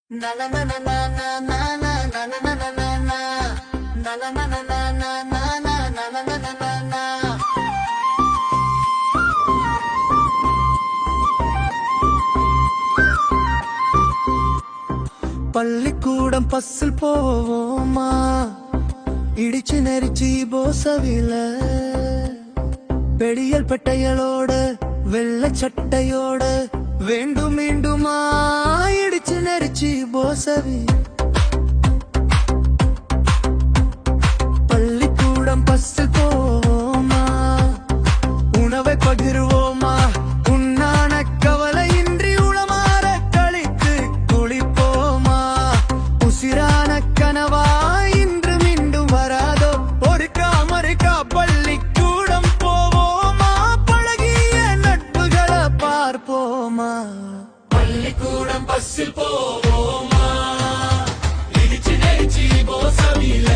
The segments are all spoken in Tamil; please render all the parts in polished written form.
பள்ளிக்கூடம் பஸ்ஸில் போவோமா, இடிச்சு நெரிச்சி போசவில பெடியல் பெட்டையலோட வெள்ளை சட்டையோட வேண்டும் மீண்டுமா இடிச்சு நெரிச்சி போசவி. பள்ளிக்கூடம் பஸ்ஸில் போவோமா, உணவை பகிர்வோமா, உண்ணான கவலையின்றி உளமாற கழித்து குளிப்போமா. உசிரான கனவா இன்று மீண்டும் வராதோ, ஒருக்கா மறுக்கா பள்ளிக்கூடம் போவோமா, பழகிய நட்புகளை பார்ப்போமா. பள்ளிக்கூடம் பஸ்ஸில் போவோமா, இடிச்சு நெரிச்சி போசவில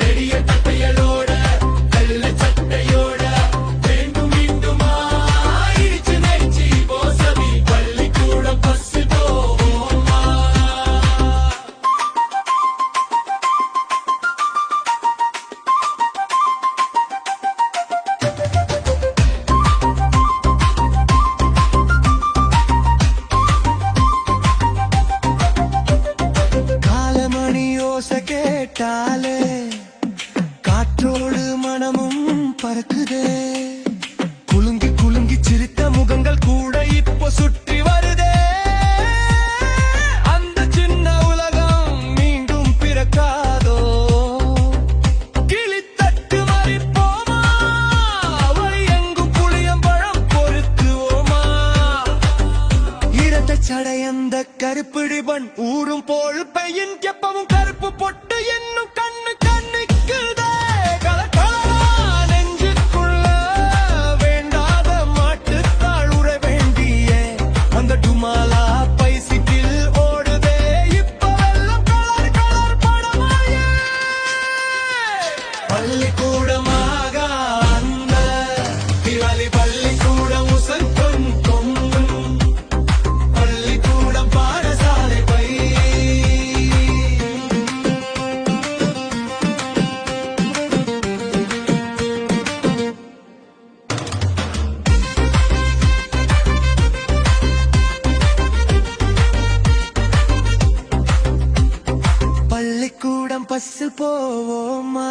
பெரிய தட்டையலோட வெள்ளை சட்டையோட வேண்டும் மீண்டுமா இடிச்சு நெரிச்சி போசவி. பள்ளிக்கூடம் பஸ்ஸில் போவோமா. காலமணி ஓசை கேட்டாலே காற்றோடு மனமும் பறக்குதே. குலுங்கி குலுங்கி சிரித்த முகங்கள் கூட இப்போ சுற்றி வருதே. அந்த சின்ன உலகம் மீண்டும் பிறக்காதோ, கிளித்தட்டு மறிப்போமா, வழி எங்கும் புளியம்பழம் பொறுக்குவோமா. இரட்டை சடையந்த கருப்பிடிபன் ஊரும் போல் பையன் எப்பவும் கருப்பு பொட்டு என்னும் கண்ணு கண்ணுக்குதே. கலக்கலா நெஞ்சுக்குள்ள வேண்டாத மாட்டுத்தாள் உற வேண்டிய அந்த டுமாலா பைசிட்டில் ஓடுதே. இப்பவெல்லாம் கலர் கலர் படமாயே. பள்ளிக்கூடமாக அந்த திவாலி பள்ளிக்கூடம் உசங்கும் கொங்கும் பள்ளிக்கூடம் பாடசாலை பை. பள்ளிக்கூடம் பஸ்ஸில் போவோமா,